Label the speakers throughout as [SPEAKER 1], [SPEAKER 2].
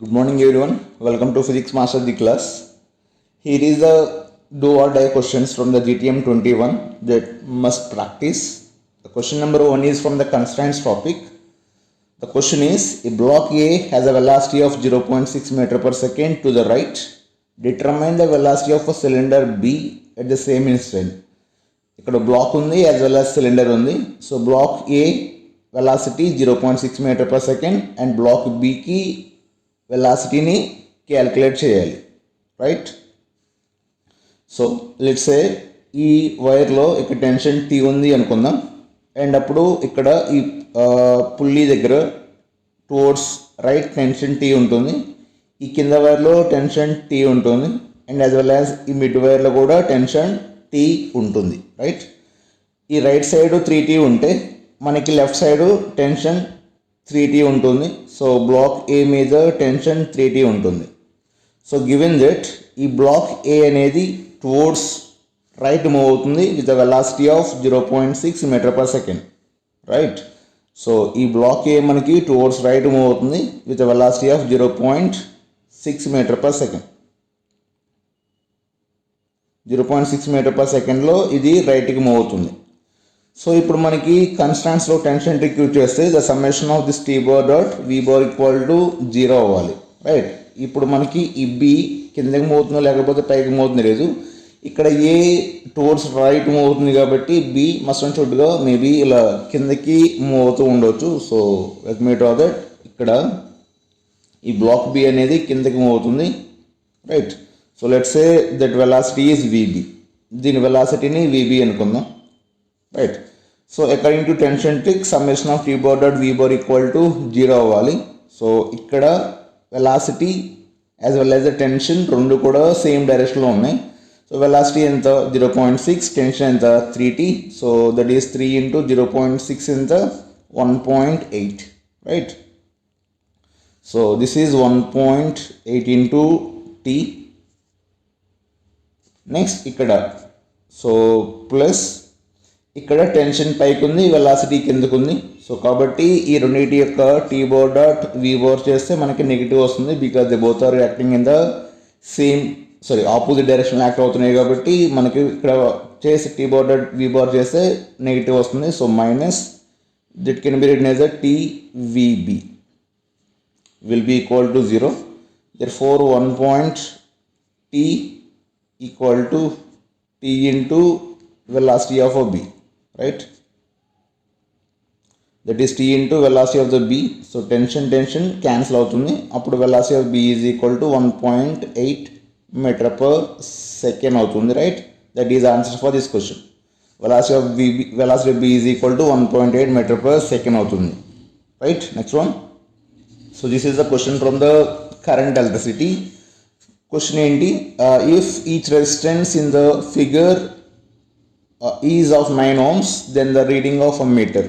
[SPEAKER 1] Good morning everyone. Welcome to Physics Master the class. Here is the do or die questions from the GTM 21 that must practice. The question number 1 is from the constraints topic. The question is, a block A has a velocity of 0.6 meter per second to the right. Determine the velocity of a cylinder B at the same instant. ఇక్కడ block ఉంది as well as cylinder ఉంది. So block A velocity 0.6 metre per second and block బికి వెలాసిటీని calculate చేయాలి, right? So let's say ఈ వైర్లో ఇక్కడ tension T ఉంది అనుకుందాం. అండ్ అప్పుడు ఇక్కడ ఈ పుల్లీ దగ్గర టువర్డ్స్ రైట్ టెన్షన్ టీ ఉంటుంది. ఈ కింద వైర్లో టెన్షన్ టీ ఉంటుంది అండ్ యాజ్ వెల్ యాజ్ ఈ మిడ్ వైర్లో కూడా టెన్షన్ టీ ఉంటుంది, రైట్? ఈ రైట్ సైడ్ 3T ఉంటే మనకి లెఫ్ట్ సైడ్ టెన్షన్ 3T ఉంటుంది. సో బ్లాక్ ఏ మీద టెన్షన్ 3T ఉంటుంది. సో గివెన్ దట్ ఈ బ్లాక్ ఏ అనేది టువర్డ్స్ రైట్ మూవ్ అవుతుంది with a velocity of 0.6 metre per second, right? So ఈ బ్లాక్ ఏ మనకి టువర్డ్స్ రైట్ మూవ్ అవుతుంది with a velocity of 0.6 metre per second. 0.6 metre per సెకండ్లో ఇది రైట్కి move అవుతుంది. సో ఇప్పుడు మనకి కన్స్టాంట్స్లో టెన్షన్ రిక్యూట్ చేస్తే the summation of this T bar dot V bar equal to 0 అవ్వాలి, రైట్? ఇప్పుడు మనకి ఈ బి కిందకి మూవ్ అవుతుందో లేకపోతే పైకి మూవ్ అవుతుంది లేదు. ఇక్కడ ఏ టువర్డ్స్ రైట్ మూవ్ అవుతుంది కాబట్టి బి మస్ట్ అండ్ షుడ్గా మేబీ ఇలా కిందకి మూవ్ అవుతూ ఉండవచ్చు. So let me draw that ఇక్కడ ఈ బ్లాక్ బి అనేది కిందకి మూవ్ అవుతుంది, right? So let's say that velocity is VB. దీని వెలాసిటీని విబి అనుకుందాం, right? So according to tension trick summation of T bar dot V bar equal to 0 అవ్వాలి. So ఇక్కడ velocity as well as the tension రెండు కూడా same డైరెక్షన్లో ఉన్నాయి. So velocity ఎంత 0.6, టెన్షన్ ఎంత 3T. So that is 3 into 0.6 ఎంత 1.8, right? So this is 1.8 into T. Next ఇక్కడ సో ప్లస్ ఇక్కడ టెన్షన్ పైకి ఉంది, వెలాసిటీ కిందకు ఉంది. సో కాబట్టి ఈ రెండింటి యొక్క T bar dot V bar చేస్తే మనకి నెగిటివ్ వస్తుంది because they both are acting in the same opposite direction act అవుతున్నాయి కాబట్టి మనకి ఇక్కడ చేసి T bar dot V bar చేస్తే నెగిటివ్ వస్తుంది. So minus that can be written as a TVB will be equal to 0. Therefore 1.T equal to T into velocity of a B, right? That is T into velocity of the B. So tension cancel అవుతుంది. అప్పుడు velocity of B is equal to 1.8 meter per second అవుతుంది, right? That is the answer for this question. Velocity of B is equal to 1.8 meter per second అవుతుంది, right? Next one. So this is the question from the current electricity. Question ఏంటి? If each resistance in the figure is of 9 ohms, then the reading of a meter.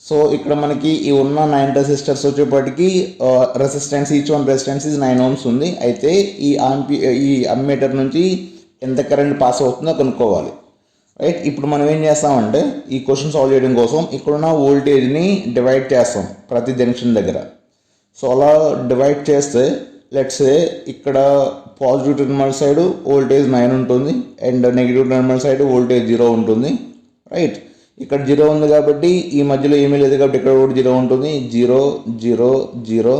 [SPEAKER 1] So ఇక్కడ మనకి ఈ ఉన్న 9 resistors వచ్చేప్పటికి resistance each one resistance is 9 ohms ఉంది. అయితే ఈ ammeter నుంచి ఎంత కరెంట్ పాస్ అవుతుందో కనుక్కోవాలి, రైట్? ఇప్పుడు మనం ఏం చేస్తామంటే ఈ క్వశ్చన్ సాల్వ్ చేయడం కోసం ఇక్కడున్న వోల్టేజ్ని డివైడ్ చేస్తాం ప్రతి జంక్షన్ దగ్గర. సో అలా డివైడ్ చేస్తే లెట్స్ సే ఇక్కడ పాజిటివ్ టెర్మినల్ సైడ్ వోల్టేజ్ 9 ఉంటుంది and negative terminal side voltage 0 ఉంటుంది, రైట్? ఇక్కడ 0 ఉంది కాబట్టి ఈ మధ్యలో ఏమీ లేదు కాబట్టి ఇక్కడ కూడా 0 ఉంటుంది. 0 0 0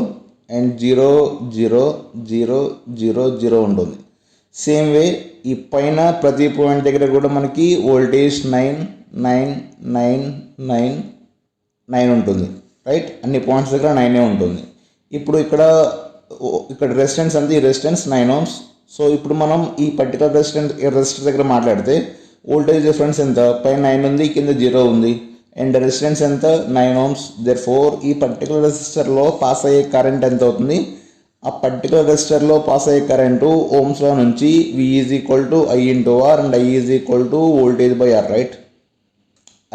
[SPEAKER 1] అండ్ 0 0 0 0 0 ఉంటుంది. సేమ్ వే ఈ పైన ప్రతి పాయింట్ దగ్గర కూడా మనకి వోల్టేజ్ 9 9 9 9 9 ఉంటుంది, రైట్? అన్ని పాయింట్స్ దగ్గర 9 ఉంటుంది. ఇప్పుడు ఇక్కడ రెసిస్టెన్స్ అంతే, ఈ రెసిస్టెన్స్ 9 ohms. సో ఇప్పుడు మనం ఈ పర్టికులర్ రెసిస్టర్ దగ్గర మాట్లాడితే వోల్టేజ్ డిఫరెన్స్ ఎంత? పైన 9 ఉంది, కింద 0 ఉంది అండ్ రెసిస్టెన్స్ ఎంత 9 ohms. దెర్ఫోర్ ఈ పర్టికులర్ రెసిస్టర్లో పాస్ అయ్యే కరెంట్ ఎంత అవుతుంది? ఆ పర్టికులర్ రెసిస్టర్లో పాస్ అయ్యే కరెంటు ఓమ్స్లో నుంచి V is equal to I into R and I is equal to voltage by R, right?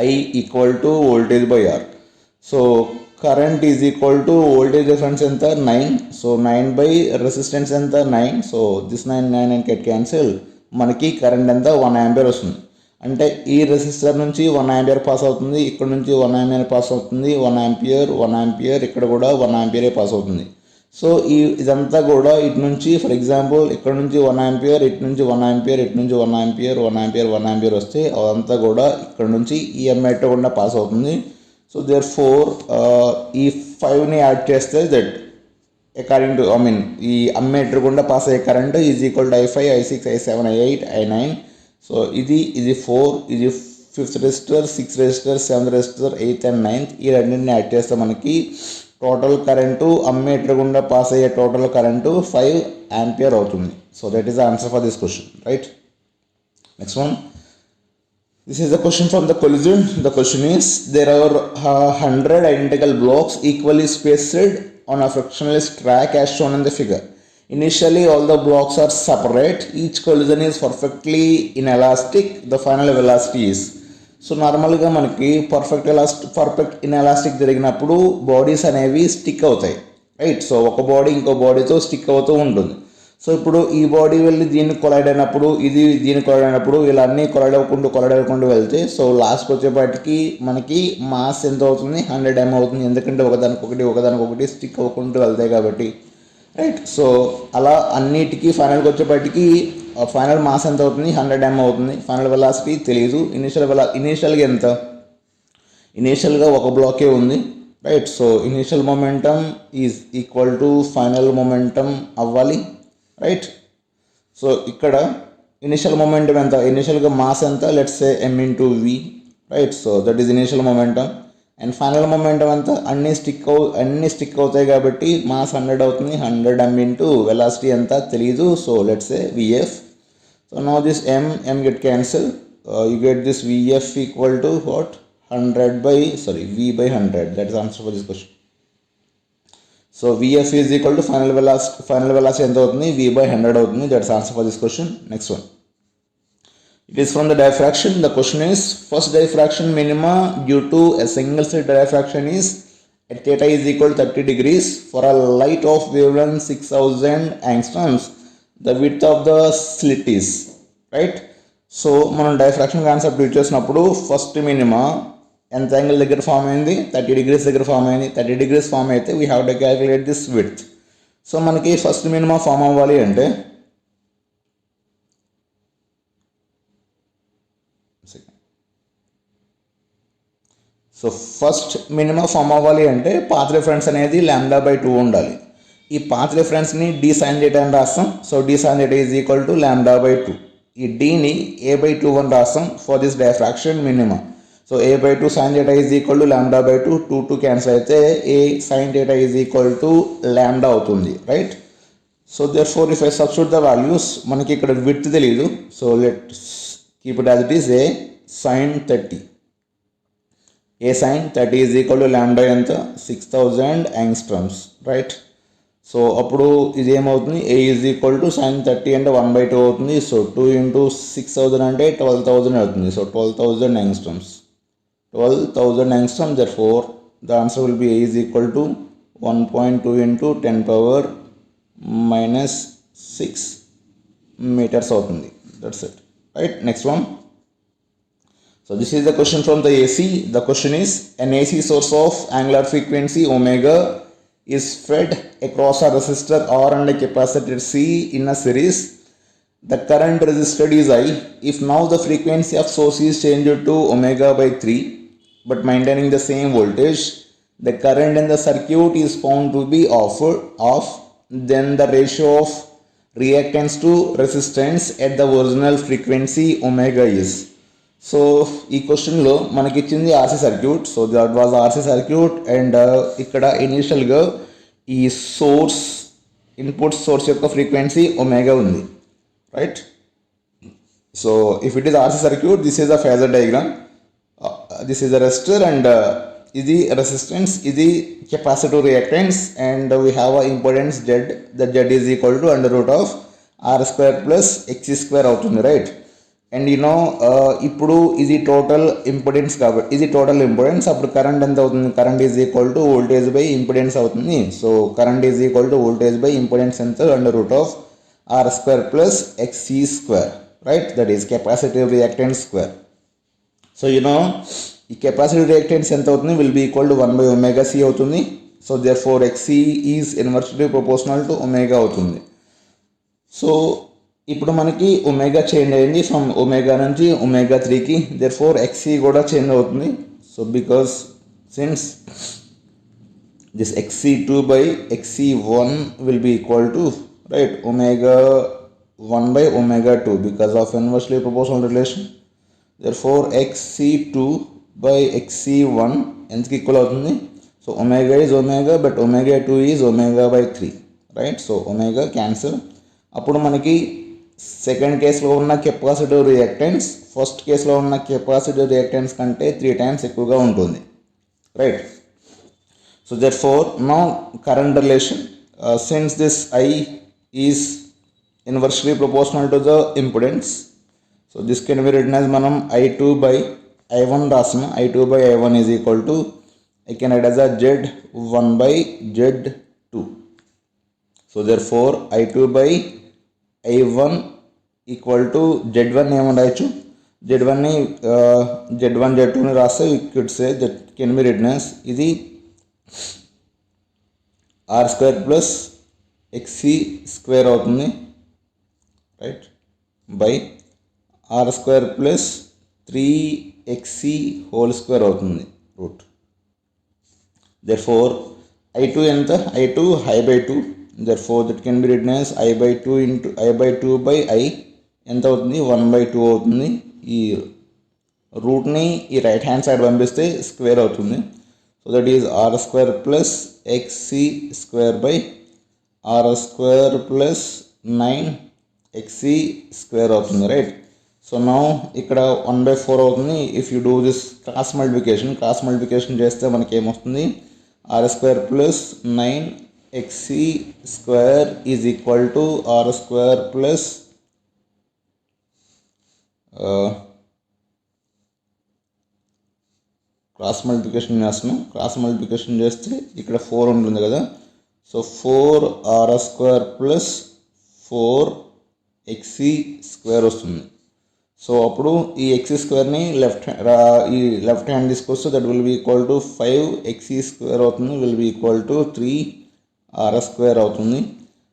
[SPEAKER 1] I equal to voltage by R. So current is equal to voltage difference ఎంత 9. So 9 by resistance ఎంత 9. So this 9 and get cancel. మనకి current ఎంత 1 ampere వస్తుంది. అంటే ఈ resistor నుంచి 1 ampere pass అవుతుంది, ఇక్కడ నుంచి 1 ఆంపియర్ పాస్ అవుతుంది, 1 ఆంపియర్ ఇక్కడ కూడా 1 ఆంపియరే పాస్ అవుతుంది. సో ఇదంతా కూడా ఇటు నుంచి ఫర్ ఎగ్జాంపుల్ ఇక్కడ నుంచి 1 ఆంపియర్, ఇటు నుంచి 1 ఆంపియర్, ఇటు నుంచి 1 ఆంపియర్, 1 ఆంపియర్, 1 ఆంపియర్ వస్తే అదంతా కూడా ఇక్కడ నుంచి ఈ అమ్మేటర్ గుండా పాస్ అవుతుంది. సో దేర్ ఫోర్ ఈ 5ని యాడ్ చేస్తే దట్ అకార్డింగ్ టు ఈ అమ్మేటర్ గుండా పాస్ అయ్యే current is equal to I5, I6, I7, I8, I9. So ఇది 4, ఇది 5th resistor, 6th resistor, 7th resistor, 8th and 9th ఈ రెండింటిని యాడ్ చేస్తే మనకి టోటల్ కరెంటు అమ్మేటర్ గుండా పాస్ అయ్యే టోటల్ కరెంటు 5 ఆంపియర్ అవుతుంది. So that is the answer for this question, right? Next one. This is the question from the collision. The question is, there are 100 identical blocks equally spaced on a frictionless track as shown in the figure. Initially, all the blocks are separate. Each collision is perfectly inelastic. The final velocity is. So నార్మల్గా మనకి perfect inelastic జరిగినప్పుడు bodies అనేవి stick అవుతాయి, right? So ఒక body ఇంకో బాడీతో stick అవుతూ ఉంటుంది. So ఇప్పుడు ఈ బాడీ వెళ్ళి దీన్ని కొలైడ్ అయినప్పుడు, ఇది దీన్ని కొలైడ్ అయినప్పుడు ఇలా అన్నీ కొలైడ్ అవ్వకుండా వెళ్తే సో లాస్ట్కి వచ్చేపాటికి మనకి మాస్ ఎంత అవుతుంది? 100 m అవుతుంది. ఎందుకంటే ఒకదానికొకటి స్టిక్ అవ్వకుండా వెళ్తాయి కాబట్టి, రైట్? సో అలా అన్నిటికీ ఫైనల్కి వచ్చేపాటికి ఫైనల్ మాస్ ఎంత అవుతుంది? 100 m అవుతుంది. ఫైనల్ వెలాసిటీ తెలియదు. ఇనీషియల్గా ఎంత? ఇనీషియల్గా ఒక బ్లాకే ఉంది, right? So initial momentum is equal to final momentum అవ్వాలి, రైట్? సో ఇక్కడ ఇనిషియల్ మొమెంటం ఎంత? ఇనిషియల్గా మాస్ ఎంత? Let's say m into v, right? So that is initial momentum. And final momentum ఎంత? అన్నీ స్టిక్ అవుతాయి కాబట్టి మాస్ 100 అవుతుంది. 100 m into వెలాసిటీ ఎంత తెలియదు. So let's say vf. So now this m get cancelled. You get this vf equal to what? v by 100. That is answer for this question. So vf is equal to final velocity ఎంత అవుతుంది? v by 100 అవుతుంది. That's answer for this question. Next one. It is from the diffraction. The question is, first diffraction minima due to a single slit diffraction is at theta is equal to 30 degrees for a light of wavelength 6000 angstroms. The width of the slit is, right? So మనం diffraction concept use చేసినప్పుడు first minima ఎంత angle దగ్గర form అయింది? 30 degrees దగ్గర form అయింది. 30 degrees form అయితే we have to calculate this width. So మనకి first minima form అవ్వాలి అంటే పాత్ రిఫరెన్స్ అనేది λ/2 ఉండాలి. ఈ పాత్ రిఫరెన్స్ని d sin theta అని రాస్తాం. So d sin theta is equal to λ/2. ఈ dని a/2 అని రాస్తాం for this diffraction minima. So a/2 sin theta is equal to λ/2. 2 cancel అయితే a sin theta is equal to λ అవుతుంది, right? So therefore if I substitute the values, మనకి ఇక్కడ width తెలియదు. So let keep it as it is a sin 30. a sin 30 is equal to λ ఎంత? 6000 angstroms, right? So అప్పుడు ఇది ఏమవుతుంది? a is equal to sin 30 అంటే 1/2 అవుతుంది. So 2 into 6000 అంటే 12,000 అవుతుంది. So 12,000 angstroms. 12,000 angstroms. Therefore the answer will be a is equal to 1.2 into 10 power minus 6 meters అవుతుంది. That's it, right? Next one. So this is the question from the AC. The question is, an AC source of angular frequency omega is fed across a resistor R and a capacitor C in a series. The current resisted is I. If now the frequency of source is changed to omega by 3 but maintaining the same voltage, the current in the circuit is found to be off. Then the ratio of reactance to resistance at the original frequency omega is. So ఈ క్వశ్చన్లో మనకి ఇచ్చింది RC circuit. So that was RC circuit and ఇక్కడ ఇనీషియల్గా ఈ source input source యొక్క frequency omega ఉంది, right? So if it is RC circuit, this is a phasor diagram. This is a resistor and ఇది రెసిస్టెన్స్, ఇది capacitive reactance and we have a importance Z. The Z is equal to √R² plus XC² అవుతుంది, right? And you know ఇప్పుడు ఇది total impedance కాబట్టి ఇది total impedance. అప్పుడు current ఎంత అవుతుంది? Current is equal to voltage by impedance అవుతుంది. So current is equal to voltage by impedance ఎంత? √R² plus XC², right? That is capacitive reactance square. So you know ఈ capacitive reactance ఎంత అవుతుంది? Will be equal to 1/ωc అవుతుంది. So therefore XC is inversely proportional to omega అవుతుంది. So ఇప్పుడు మనకి omega change అయింది from omega నుంచి omega 3కి, దేర్ ఫోర్ ఎక్సీ కూడా చేంజ్ అవుతుంది. So because since this xc2 by xc1 will be equal to, right, omega 1 by omega 2 because of inversely proportional relation. Therefore xc2 by xc1 ఎంతకి equal అవుతుంది? So omega is omega but omega 2 is omega by 3, right. So omega cancel. అప్పుడు మనకి second కేసులో ఉన్న capacitive reactance first కేసులో ఉన్న capacitive reactance కంటే 3 times ఎక్కువగా ఉంటుంది, right. So therefore now current relation, since this I is inversely proportional to the impedance, so this can be written as manam I2 by I1 rasna. I2 by I1 is equal to, I can write as a Z1 by Z2. So therefore I2 by I1 equal to Z1 ఏమని రాయొచ్చు? Z1 ని Z1 Z2 ని రాస్తే we could say that can be written as ఇది R square plus XC square అవుతుంది, right, by R square plus 3xc whole square అవుతుంది root. Therefore I2 ఎంత? I2 I by 2, therefore that can be written as I by 2 into I by 2 by I ఎంత అవుతుంది? 1/2 అవుతుంది. ఈ రూట్ని ఈ right hand side పంపిస్తే square అవుతుంది. So that is r square plus xc square by r square plus 9xc square అవుతుంది, right. So now ఇక్కడ 1/4 అవుతుంది. If you do this cross multiplication చేస్తే మనకి ఏమొస్తుంది? r square plus 9xc square is equal to r square plus cross multiplication చేస్తే ఇక్కడ 4 ఉంటుంది కదా. So 4r square plus 4xc square వస్తుంది. సో అప్పుడు ఈ ఎక్సీ స్క్వేర్ని ఈ లెఫ్ట్ హ్యాండ్ తీసుకొస్తే that will be equal to 5xc square అవుతుంది, will be equal to 3r square అవుతుంది.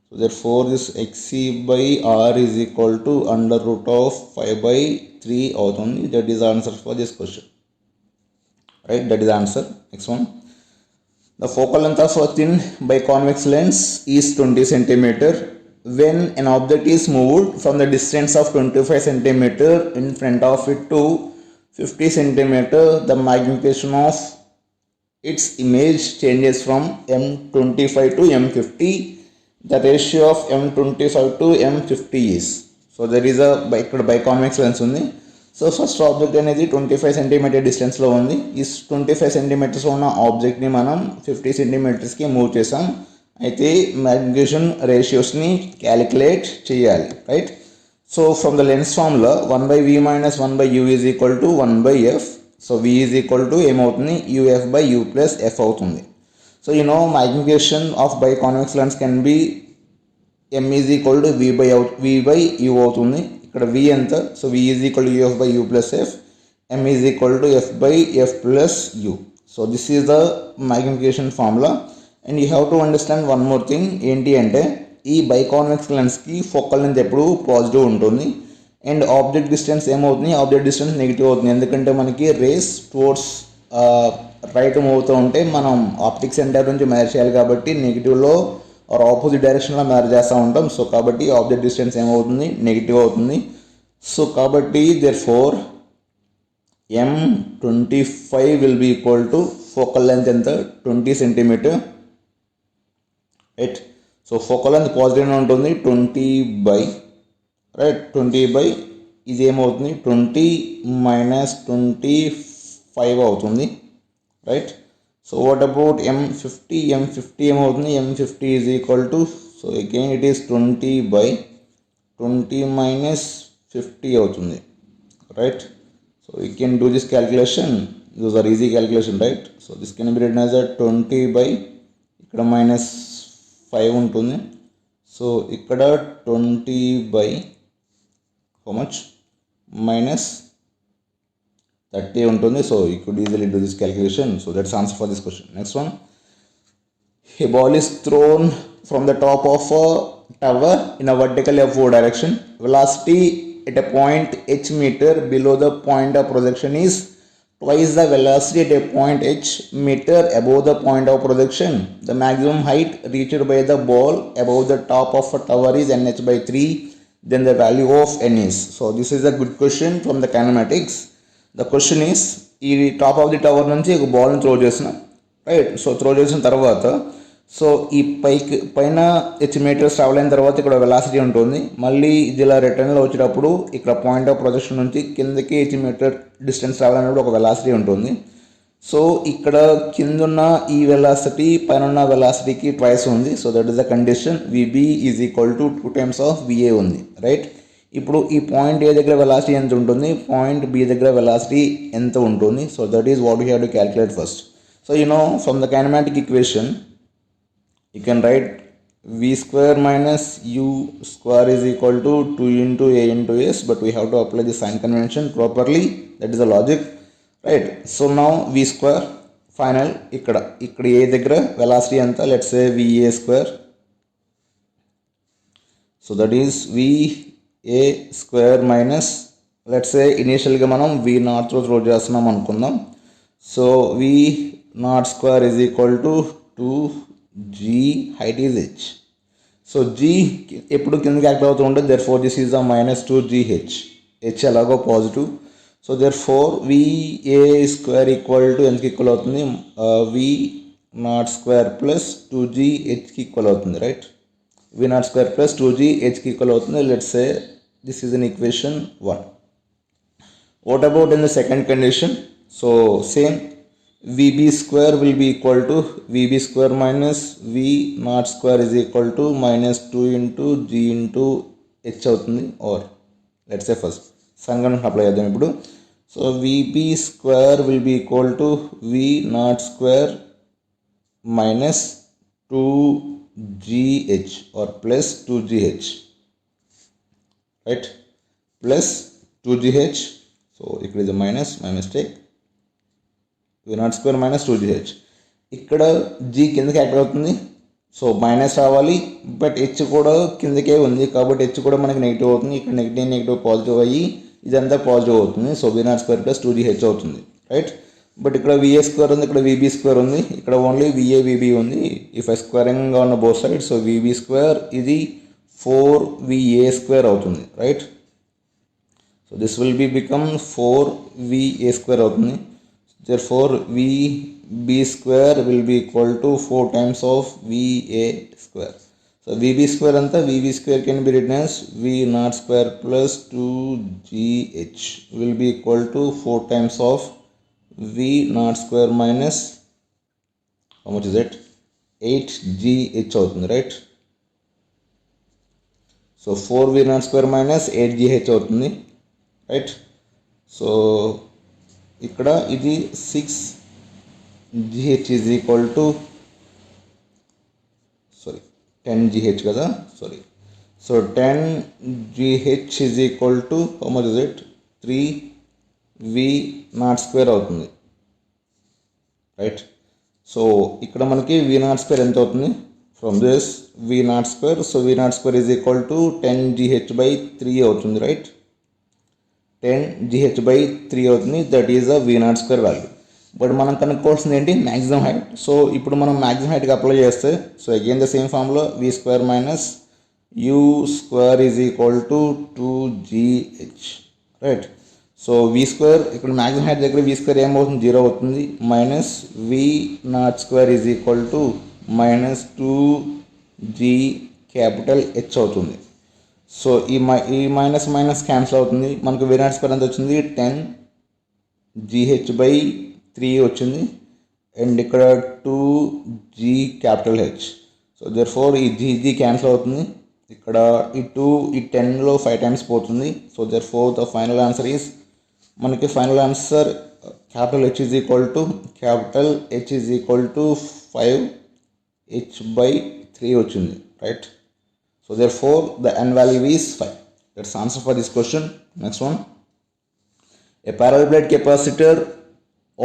[SPEAKER 1] So that 4 this xc by R is equal to √5/3 అవుతుంది. That is answer for this question, right. That is the answer. Next one, the focal length of a thin biconvex lens is 20 cm. When an object is moved from the distance of 25 cm in front of it to 50 cm, the magnification of its image changes from m25 to m50. The ratio of m25 to m50 is, so there is a biconvex lens ఉంది. So first object అనేది 25 centimetre డిస్టెన్స్లో ఉంది. ఈ 25 సెంటీమీటర్స్లో ఉన్న ఆబ్జెక్ట్ని మనం 50 సెంటీమీటర్స్కి move చేసాం. అయితే magnification రేషియోస్ని calculate చేయాలి, right. So from the lens formula 1/v - 1/u is equal to 1/f. So v is equal to ఏమవుతుంది? uf/u ప్లస్ f అవుతుంది. So magnification of biconvex lens can be m is equal to v/u అవుతుంది. ఇక్కడ v ఎంత? So v is equal to uf/u plus f, m is equal to f/f plus u. So this is the magnification formula. And you have to understand one more thing. ఏంటి అంటే ఈ biconvex లెన్స్కి focal length ఎప్పుడు positive ఉంటుంది and object distance ఏమవుతుంది? Object distance negative అవుతుంది. ఎందుకంటే మనకి race towards right move అవుతూ ఉంటే మనం ఆప్టిక్ సెంటర్ నుంచి మెజర్ చేయాలి కాబట్టి నెగిటివ్లో ఆర్ ఆపోజిట్ డైరెక్షన్లో మెజర్ చేస్తూ ఉంటాం. సో కాబట్టి ఆబ్జెక్ట్ డిస్టెన్స్ ఏమవుతుంది? నెగిటివ్ అవుతుంది. సో కాబట్టి therefore m25 will be equal to focal length ఎంత? 20 centimetre, right. So focal length పాజిటివ్గా ఉంటుంది 20 రైట్ 20 ఇది ఏమవుతుంది? 20 - 25 అవుతుంది, right. So what about m50? m50 ఏమవుతుంది? m50 is equal to, so again it is 20 - 50 అవుతుంది, right. So you can do this calculation. Those are easy calculation, right. So this can be written as 20 ఇక్కడ -5 ఉంటుంది. So ఇక్కడ 20 how much? -30 ఉంటుంది. So you could easily do this calculation. So that's answer for this question. Next one, A ball is thrown from the top of a tower in a vertical f4 direction. Velocity at a point h meter below the point of projection is twice the velocity at a point h meter above the point of projection. The maximum height reached by the ball above the top of a tower is nh by 3. Then the value of n is. So this is a good question from the kinematics. The question is, ఈ top of the tower నుంచి ఒక బాల్ని throw చేసిన, right. So throw చేసిన తర్వాత, so ఈ పైన H metres travel అయిన తర్వాత ఇక్కడ వెలాసిటీ ఉంటుంది. మళ్ళీ ఇది ఇలా రిటర్న్లో వచ్చేటప్పుడు ఇక్కడ పాయింట్ ఆఫ్ ప్రొజెక్షన్ నుంచి కిందకి హెచ్ మీటర్ డిస్టెన్స్ ట్రావెల్ అయినప్పుడు ఒక వెలాసిటీ ఉంటుంది. సో ఇక్కడ కిందున్న ఈ వెలాసిటీ పైన ఉన్న వెలాసిటీకి ట్వైస్ ఉంది. So that is the condition. VB is equal to 2 times of VA ఉంది, రైట్. ఇప్పుడు ఈ పాయింట్ ఏ దగ్గర వెలాసిటీ ఎంత ఉంటుంది, పాయింట్ బి దగ్గర వెలాసిటీ ఎంత ఉంటుంది. So that is what you have to calculate first. So from the kinematic equation you can write v square minus u square is equal to 2 into a into s, but we have to apply the sign convention properly. That is the logic, right? So now v square final ikkada a దగ్గర velocity anta, let's say va square. So that is va square minus, let's say initially ga manam v naught throw chestunnam anukundaam. So v naught square is equal to 2 g, height is h. So g ఎప్పుడు కిందకి act అవుతూ ఉంటుంది. therefore this is a minus 2gh, h అలాగో positive. So therefore va square equal to ఎంతకి equal అవుతుంది, v naught square plus 2g hకి equal అవుతుంది, right. v naught square plus 2g hకి ఈక్వల్ అవుతుంది. Let's say this is in equation 1. What about in the second condition? So same, vb square will be equal to vb square minus v naught square is equal to minus 2 into g into h అవుతుంది. or let's say first sign convention apply చేద్దాం ఇప్పుడు. So vb square will be equal to v naught square minus 2gh or plus 2gh, right, plus 2gh. So ఇక్కడ ఇది minus, my mistake, v naught square minus 2gh. ఇక్కడ g కిందకి act అవుతుంది. So minus రావాలి, but H కూడా కిందకే ఉంది కాబట్టి హెచ్ కూడా మనకి నెగిటివ్ అవుతుంది. ఇక్కడ నెగిటివ్ పాజిటివ్ అయ్యి ఇదంతా పాజిటివ్ అవుతుంది. So v naught square plus 2gh అవుతుంది, రైట్. బట్ ఇక్కడ va square ఉంది, ఇక్కడ vb square ఉంది, ఇక్కడ ఓన్లీ va vb ఉంది. If I squaring on both side, so vb square ఇది 4va square అవుతుంది, right. So this will be become 4va square అవుతుంది. Therefore vb square will be equal to 4 times of va square. So vb square anta, vb square can be written as v naught square plus 2gh will be equal to 4 times of v naught square minus, how much is it, 8gh అవుతుంది, right. So 4v naught square minus 8gh అవుతుంది, right. So ఇక్కడ ఇది 6gh is equal to, sorry 10gh కదా, sorry. So 10gh is equal to how much is it, 3v naught square అవుతుంది, right. So ఇక్కడ మనకి v naught square ఎంత అవుతుంది, from this v naught square, so v naught square is equal to 10gh by 3 అవుతుంది, right. 10gh by 3 అవుతుంది. That is a v naught square value. But మనం కనుక్కోవాల్సింది ఏంటి, maximum height. So ఇప్పుడు మనం maximum హైట్కి apply చేస్తే, so again the same formula, v square minus u square is equal to 2gh, right. So v square ఇక్కడ maximum height దగ్గర v square ఏమవుతుంది, 0 అవుతుంది. Minus v naught square is equal to minus 2g capital h అవుతుంది. So ఈ minus minus cancel అవుతుంది. మనకు v naught square ఎంత వచ్చింది, 10gh by 3 వచ్చింది. అండ్ ఇక్కడ 2g capital H. So therefore ఈ g క్యాన్సిల్ అవుతుంది. ఇక్కడ ఈ 2 ఈ 10లో 5 times పోతుంది. So therefore the final answer is, మనకి final answer capital H is equal to 5h by 3 వచ్చింది, right. So therefore the n value is 5. Let's answer for this question. Next one. A parallel plate capacitor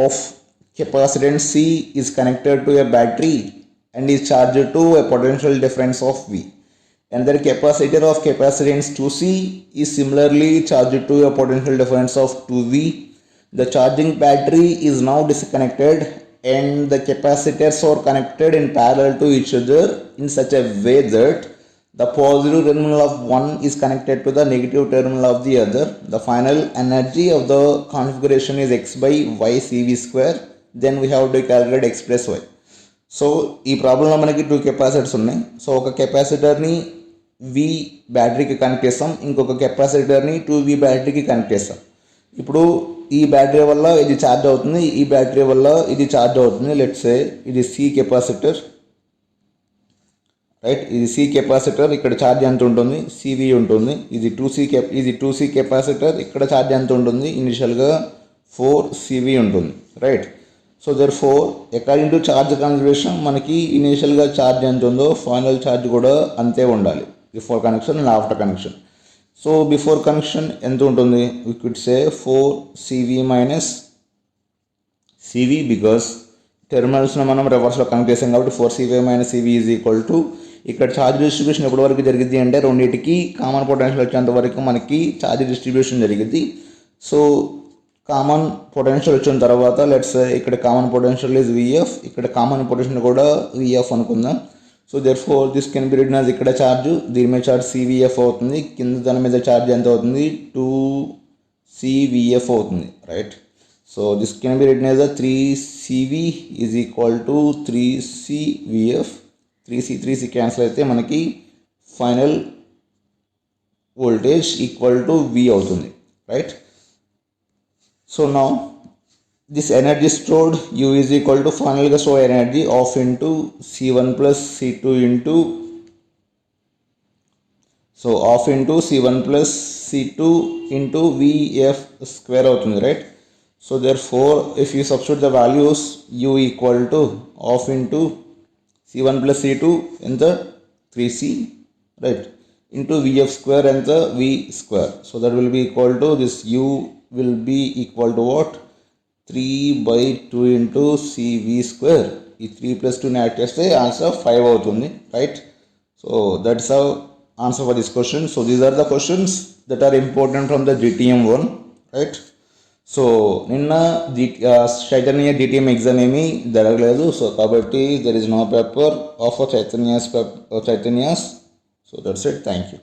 [SPEAKER 1] of capacitance C is connected to a battery and is charged to a potential difference of V. And the capacitor of capacitance 2C is similarly charged to a potential difference of 2V. The charging battery is now disconnected and the capacitors are connected in parallel to each other in such a way that the positive terminal of one is connected to the negative terminal of the other. The final energy of the configuration is x by y CV square. Then we have to calculate x plus y. So ఈ ప్రాబ్లంలో మనకి 2 capacitors ఉన్నాయి. So ఒక కెపాసిటర్ని వి బ్యాటరీకి connect చేస్తాం, ఇంకొక కెపాసిటర్ని 2V బ్యాటరీకి connect చేస్తాం. ఇప్పుడు ఈ బ్యాటరీ వల్ల ఇది ఛార్జ్ అవుతుంది, ఈ బ్యాటరీ వల్ల ఇది ఛార్జ్ అవుతుంది. లెట్స్ సే ఇది సి కెపాసిటర్, రైట్. ఇది సి కెపాసిటర్, ఇక్కడ ఛార్జ్ ఎంత ఉంటుంది, సివి ఉంటుంది. ఇది 2C కెపాసిటర్, ఇక్కడ ఛార్జ్ ఎంత ఉంటుంది, ఇనిషియల్గా 4CV ఉంటుంది, right. So therefore according to charge conservation మనకి ఇనీషియల్గా ఛార్జ్ ఎంత ఉందో ఫైనల్ ఛార్జ్ కూడా అంతే ఉండాలి before connection and after connection. So before connection ఎంత ఉంటుంది, we could say 4CV minus CV because టెర్మినల్స్లో మనం రివర్స్లో కనెక్ట్ చేసాం కాబట్టి 4CV minus CV is equal to ఇక్కడ ఛార్జ్ డిస్ట్రిబ్యూషన్ ఎప్పటి వరకు జరిగింది అంటే రెండింటికి కామన్ పొటెన్షియల్ వచ్చేంత వరకు మనకి ఛార్జ్ డిస్ట్రిబ్యూషన్ జరిగింది. సో కామన్ పొటెన్షియల్ వచ్చిన తర్వాత లెట్స్ ఇక్కడ కామన్ పొటెన్షియల్ ఇస్ విఎఫ్, ఇక్కడ కామన్ పొటెన్షియల్ కూడా విఎఫ్ అనుకుందాం. So therefore this can be written as ఇక్కడ ఛార్జ్, దీని మీద ఛార్జ్ సివిఎఫ్ అవుతుంది, కింద దాని మీద ఛార్జ్ ఎంత అవుతుంది 2CVF అవుతుంది, right. So this can be written as 3CV is equal to 3CVF. 3C cancel అయితే మనకి final voltage equal to V అవుతుంది, right. So now this energy stored U is equal to final stored energy of into C1 plus C2 into off into C1 plus C2 into VF square అవుతుంది, right. So therefore if you substitute the values U equal to off into C1 plus C2 ఎంత 3C, right, into VF square ఎంత V square. So that will be equal to this U will be equal to what, 3/2 into CV square. ఈ 3 plus 2 add చేస్తే answer 5 అవుతుంది, right. So that's how answer for this question. So these are the questions that are important from the GTM 1, right. So నిన్న Chaitanya GTM exam ఏమీ జరగలేదు. So కాబట్టి there is no paper of Chaitanya's. So that's it, thank you.